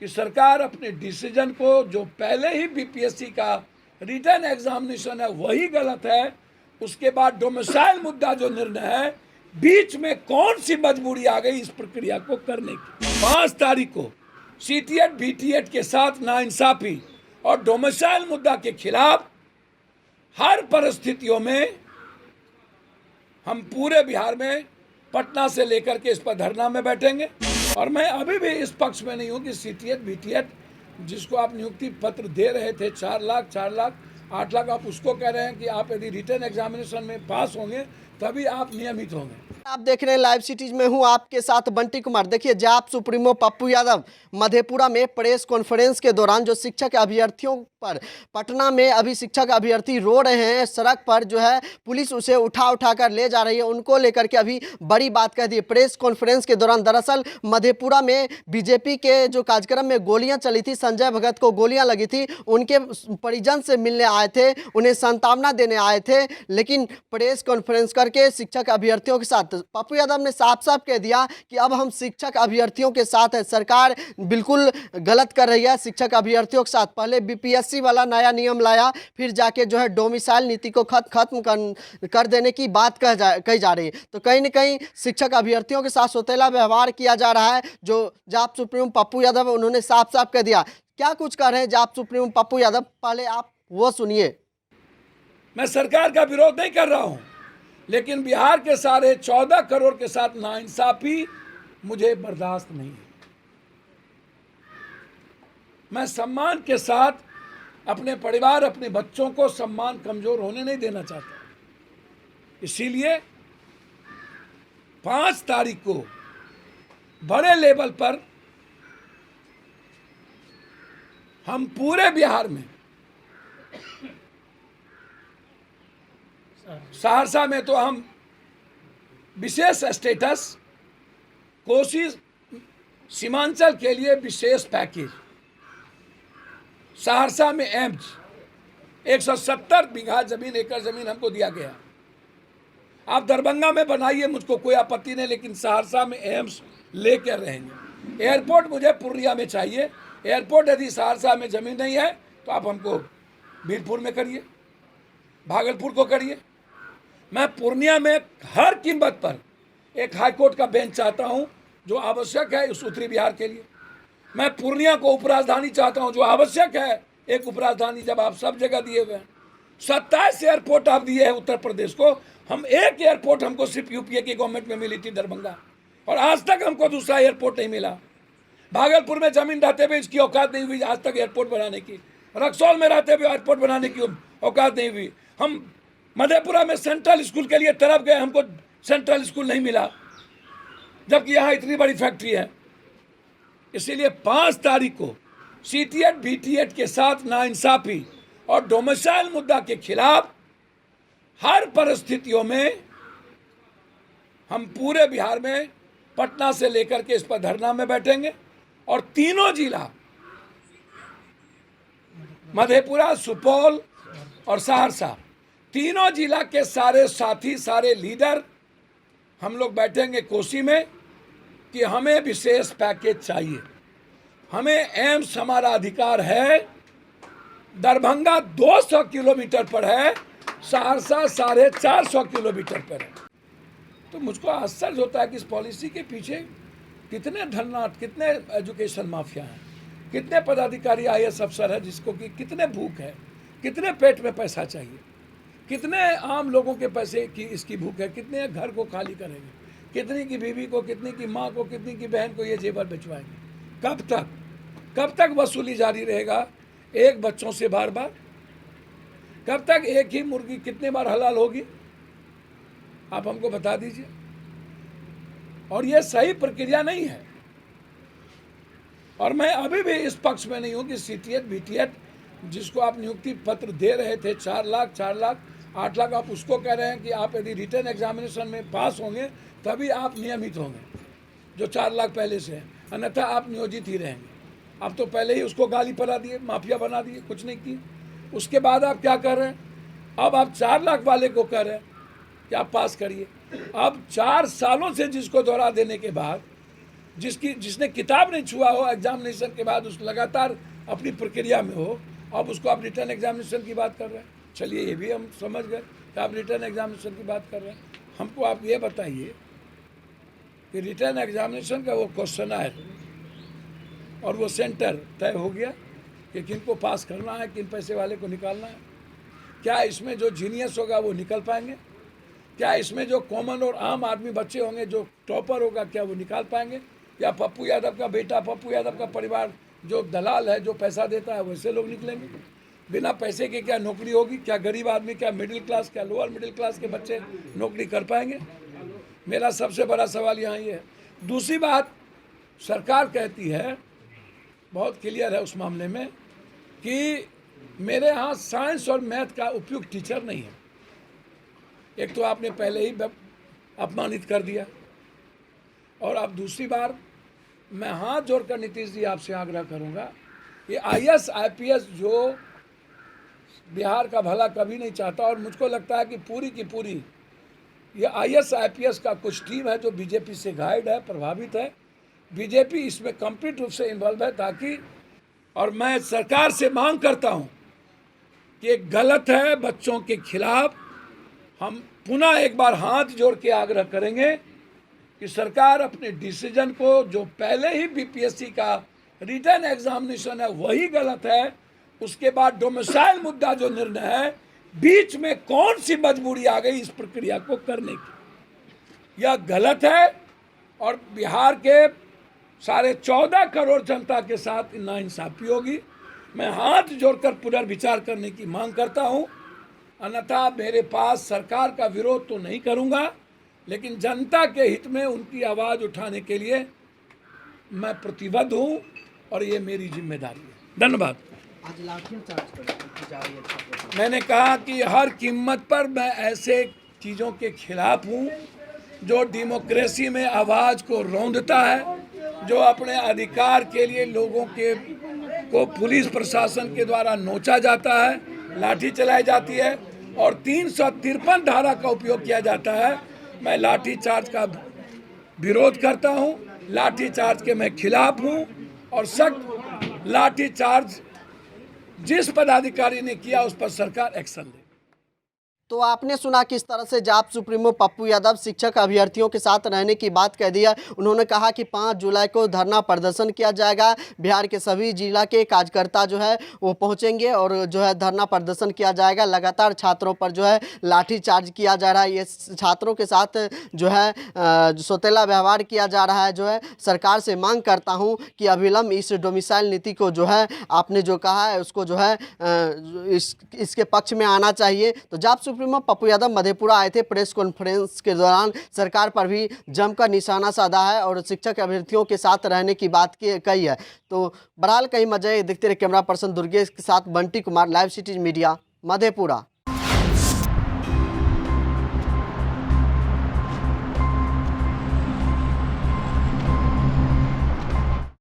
कि सरकार अपने डिसीजन को, जो पहले ही बीपीएससी का रिटर्न एग्जामिनेशन है वही गलत है, उसके बाद डोमिसाइल मुद्दा जो निर्णय है, बीच में कौन सी मजबूरी आ गई इस प्रक्रिया को करने की। 5 तारीख को सीटीएट बीटीएट के साथ नाइंसाफी और डोमिसाइल मुद्दा के खिलाफ हर परिस्थितियों में हम पूरे बिहार में पटना से लेकर के इस पर धरना में बैठेंगे। और मैं अभी भी इस पक्ष में नहीं हूं कि सीटीएट बीटीएट जिसको आप नियुक्ति पत्र दे रहे थे 4 लाख 8 लाख, आप उसको कह रहे हैं कि आप यदि रिटर्न एग्जामिनेशन में पास होंगे तभी आप नियमित होंगे। आप देख रहे हैं लाइव सिटीज में हूं आपके साथ बंटी कुमार। देखिए, जाप सुप्रीमो पप्पू यादव मधेपुरा में प्रेस कॉन्फ्रेंस के दौरान जो शिक्षक अभ्यर्थियों पर पटना में अभी शिक्षक अभ्यर्थी रो रहे हैं, सड़क पर जो है पुलिस उसे उठा कर ले जा रही है, उनको लेकर के अभी बड़ी बात कह दी प्रेस कॉन्फ्रेंस के दौरान। दरअसल मधेपुरा में बीजेपी के जो कार्यक्रम में गोलियां चली थी, संजय भगत को गोलियां लगी थी, उनके परिजन से मिलने आए थे, उन्हें सांत्वना देने आए थे, लेकिन प्रेस कॉन्फ्रेंस करके शिक्षक अभ्यर्थियों के साथ पप्पू यादव ने साफ साफ कह दिया कि अब हम शिक्षक अभ्यर्थियों के साथ है, सरकार बिल्कुल गलत कर रही है शिक्षक अभ्यर्थियों के साथ। पहले बीपीएससी वाला नया नियम लाया, फिर जाके जो है डोमिसाइल नीति को खत्म कर देने की बात कही जा रही है। तो कहीं ना कहीं शिक्षक अभ्यर्थियों के साथ सौतेला व्यवहार किया जा रहा है। जो जाप सुप्रीमो पप्पू यादव उन्होंने साफ साफ कह दिया। क्या कुछ कर रहे हैं जाप सुप्रीमो पप्पू यादव, पहले आप वो सुनिए। मैं सरकार का विरोध नहीं कर रहा हूं, लेकिन बिहार के सारे 14 करोड़ के साथ नाइंसाफी मुझे बर्दाश्त नहीं है। मैं सम्मान के साथ अपने परिवार, अपने बच्चों को सम्मान कमजोर होने नहीं देना चाहता। इसीलिए 5 तारीख को बड़े लेवल पर हम पूरे बिहार में, सहरसा में तो हम विशेष स्टेटस, कोसी सीमांचल के लिए विशेष पैकेज, सहरसा में एम्स 170 बीघा जमीन, एकड़ जमीन हमको दिया गया। आप दरभंगा में बनाइए, मुझको कोई आपत्ति नहीं, लेकिन सहरसा में एम्स लेकर रहेंगे। एयरपोर्ट मुझे पूर्णिया में चाहिए। एयरपोर्ट यदि सहरसा में जमीन नहीं है तो आप हमको वीरपुर में करिए, भागलपुर को करिए। मैं पूर्णिया में हर कीमत पर एक हाईकोर्ट का बेंच चाहता हूं जो आवश्यक है उस उत्तरी बिहार के लिए। मैं पूर्णिया को उपराजधानी चाहता हूं जो आवश्यक है एक उपराजधानी, जब आप सब जगह दिए हुए हैं। 27 एयरपोर्ट आप दिए हैं उत्तर प्रदेश को, हम एक एयरपोर्ट हमको सिर्फ यूपीए की गवर्नमेंट में मिली थी दरभंगा, और आज तक हमको दूसरा एयरपोर्ट नहीं मिला। भागलपुर में जमीन रहते हुए इसकी औकात नहीं हुई आज तक एयरपोर्ट बनाने की, रक्सौल में रहते हुए एयरपोर्ट बनाने की औकात नहीं हुई। हम मधेपुरा में सेंट्रल स्कूल के लिए तरफ गए, हमको सेंट्रल स्कूल नहीं मिला, जबकि यहाँ इतनी बड़ी फैक्ट्री है। इसीलिए 5 तारीख को सीटीएट बीटीएट के साथ नाइंसाफी और डोमिसाइल मुद्दा के खिलाफ हर परिस्थितियों में हम पूरे बिहार में पटना से लेकर के इस पर धरना में बैठेंगे। और तीनों जिला, मधेपुरा, सुपौल और सहरसा, तीनों जिला के सारे साथी, सारे लीडर हम लोग बैठेंगे कोसी में कि हमें विशेष पैकेज चाहिए, हमें एम्स हमारा अधिकार है। दरभंगा 200 किलोमीटर पर है, सहरसा 450 किलोमीटर पर है। तो मुझको आश्चर्य होता है कि इस पॉलिसी के पीछे कितने धननाट, कितने एजुकेशन माफिया हैं, कितने पदाधिकारी IAS अफसर है जिसको कि कितने भूख है, कितने पेट में पैसा चाहिए, कितने आम लोगों के पैसे की इसकी भूख है, कितने घर को खाली करेंगे, कितनी की बीवी को, कितनी की माँ को, कितनी की बहन को ये जेवर भिजवाएंगे। कब तक वसूली जारी रहेगा एक बच्चों से बार बार? कब तक एक ही मुर्गी कितने बार हलाल होगी? आप हमको बता दीजिए। और ये सही प्रक्रिया नहीं है। और मैं अभी भी इस पक्ष में नहीं हूं कि सीटीएट बीटीएट जिसको आप नियुक्ति पत्र दे रहे थे 4 लाख 8 लाख, आप उसको कह रहे हैं कि आप यदि रिटर्न एग्जामिनेशन में पास होंगे तभी आप नियमित होंगे, जो 4 लाख पहले से है, अन्यथा आप नियोजित ही रहेंगे। आप तो पहले ही उसको गाली पला दिए, माफिया बना दिए, कुछ नहीं किए। उसके बाद आप क्या कर रहे हैं? अब आप 4 लाख वाले को कह रहे हैं कि आप पास करिए। अब 4 सालों से जिसको दोहरा देने के बाद जिसने किताब नहीं छुआ हो एग्जामिनेशन के बाद, उस लगातार अपनी प्रक्रिया में हो, अब उसको आप रिटर्न एग्जामिनेशन की बात कर रहे हैं। चलिए ये भी हम समझ गए कि आप रिटर्न एग्जामिनेशन की बात कर रहे हैं। हमको आप ये बताइए कि रिटर्न एग्जामिनेशन का वो क्वेश्चन आए और वो सेंटर तय हो गया कि किनको पास करना है, किन पैसे वाले को निकालना है। क्या इसमें जो जीनियस होगा वो निकल पाएंगे? क्या इसमें जो कॉमन और आम आदमी बच्चे होंगे, जो टॉपर होगा, क्या वो निकाल पाएंगे? या पप्पू यादव का बेटा, पप्पू यादव का परिवार जो दलाल है, जो पैसा देता है, वैसे लोग निकलेंगे? बिना पैसे के क्या नौकरी होगी? क्या गरीब आदमी, क्या मिडिल क्लास, क्या लोअर मिडिल क्लास के बच्चे नौकरी कर पाएंगे? मेरा सबसे बड़ा सवाल यहाँ ये है। दूसरी बात, सरकार कहती है, बहुत क्लियर है उस मामले में, कि मेरे यहाँ साइंस और मैथ का उपयुक्त टीचर नहीं है। एक तो आपने पहले ही अपमानित कर दिया, और अब दूसरी बार मैं हाथ जोड़कर नीतीश जी आपसे आग्रह करूंगा, ये IAS IPS जो बिहार का भला कभी नहीं चाहता, और मुझको लगता है कि पूरी की पूरी ये IAS IPS का कुछ टीम है जो बीजेपी से गाइड है, प्रभावित है। बीजेपी इसमें कंप्लीट रूप से इन्वॉल्व है, ताकि, और मैं सरकार से मांग करता हूं कि ये गलत है बच्चों के खिलाफ। हम पुनः एक बार हाथ जोड़ के आग्रह करेंगे कि सरकार अपने डिसीजन को, जो पहले ही BPSC का रिटर्न एग्जामिनेशन है वही गलत है, उसके बाद डोमिसाइल मुद्दा जो निर्णय है, बीच में कौन सी मजबूरी आ गई इस प्रक्रिया को करने की, यह गलत है। और बिहार के 14.5 करोड़ जनता के साथ नाइंसाफी होगी। मैं हाथ जोड़कर पुनर्विचार करने की मांग करता हूं, अन्यथा मेरे पास सरकार का विरोध तो नहीं करूंगा, लेकिन जनता के हित में उनकी आवाज़ उठाने के लिए मैं प्रतिबद्ध हूं, और ये मेरी जिम्मेदारी है। धन्यवाद। आज लाठीचार्ज की जा रही है छात्रों पर। मैंने कहा कि हर कीमत पर मैं ऐसे चीज़ों के खिलाफ हूं जो डेमोक्रेसी में आवाज़ को रौंदता है, जो अपने अधिकार के लिए लोगों को पुलिस प्रशासन के द्वारा नोचा जाता है, लाठी चलाई जाती है, और 353 धारा का उपयोग किया जाता है। मैं लाठीचार्ज का विरोध करता हूं, लाठीचार्ज के मैं खिलाफ हूं, और सख्त लाठीचार्ज जिस पदाधिकारी ने किया उस पर सरकार एक्शन ले। तो आपने सुना किस तरह से जाप सुप्रीमो पप्पू यादव शिक्षक अभ्यर्थियों के साथ रहने की बात कह दिया। उन्होंने कहा कि 5 जुलाई को धरना प्रदर्शन किया जाएगा। बिहार के सभी जिला के कार्यकर्ता जो है वो पहुंचेंगे और जो है धरना प्रदर्शन किया जाएगा। लगातार छात्रों पर जो है लाठीचार्ज किया जा रहा है। ये छात्रों के साथ जो है सौतेला व्यवहार किया जा रहा है। जो है सरकार से मांग करता हूँ कि अविलंब इस डोमिसाइल नीति को जो है आपने जो कहा है उसको जो है इसके पक्ष में आना चाहिए। तो जाप सुप्रीमो पप्पू यादव मधेपुरा आए थे। प्रेस कॉन्फ्रेंस के दौरान सरकार पर भी जमकर निशाना साधा है और शिक्षक अभ्यर्थियों के साथ रहने की बात कही है। तो बहरहाल कहीं मजे देखते रहे। कैमरा पर्सन दुर्गेश के साथ Bunty Kumar, live city media, Madhepura.